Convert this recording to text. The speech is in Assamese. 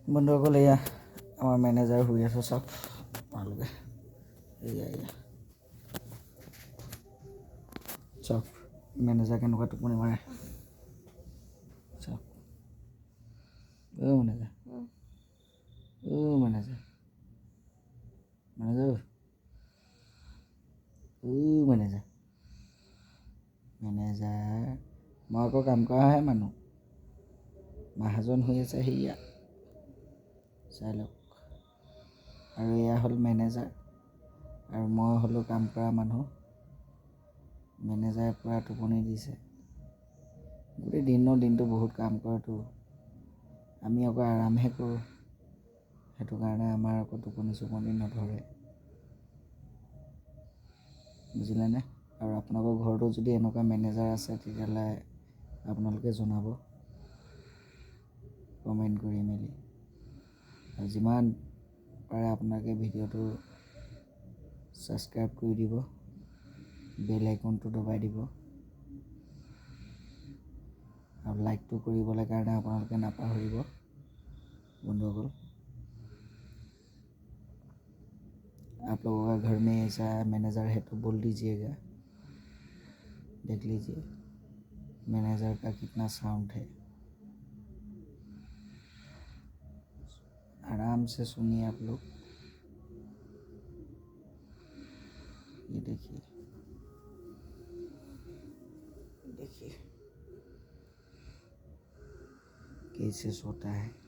বন্ধুসকল এয়া আমাৰ মেনেজাৰ শুই আছে চাওক আপোনালোকে এয়া চাওক মেনেজাৰ কেনেকুৱা টোপনি মাৰে চাওক মেনেজাৰ মেনেজাৰ মই আকৌ কাম কৰাহে মানুহ মহাজন হৈ আছে সেয়া চাই লওক আৰু এয়া হ'ল মেনেজাৰ আৰু মই হ'লোঁ কাম কৰা মানুহ মেনেজাৰে পূৰা টোপনি দিছে গোটেই দিনটো বহুত কাম কৰেতো আমি আকৌ আৰামহে কৰোঁ সেইটো কাৰণে আমাৰ আকৌ টোপনি চোপনি নধৰে বুজিলেনে আৰু আপোনালোকৰ ঘৰতো যদি এনেকুৱা মেনেজাৰ আছে তেতিয়াহ'লে আপোনালোকে জনাব কমেণ্ট কৰি মেলি আৰু যিমান পাৰে আপোনালোকে ভিডিঅ'টো ছাবস্ক্ৰাইব কৰি দিব বেল আইকনটো দবাই দিব আৰু লাইকটো কৰিবলৈ কাৰণে আপোনালোকে নাপাহৰিব বন্ধুসকল आप लोगों का घर में ऐसा मैनेजर है तो बोल दीजिएगा देख लीजिए मैनेजर का कितना साउंड है आराम से सुनिए आप लोग ये देखिए कैसे सोता है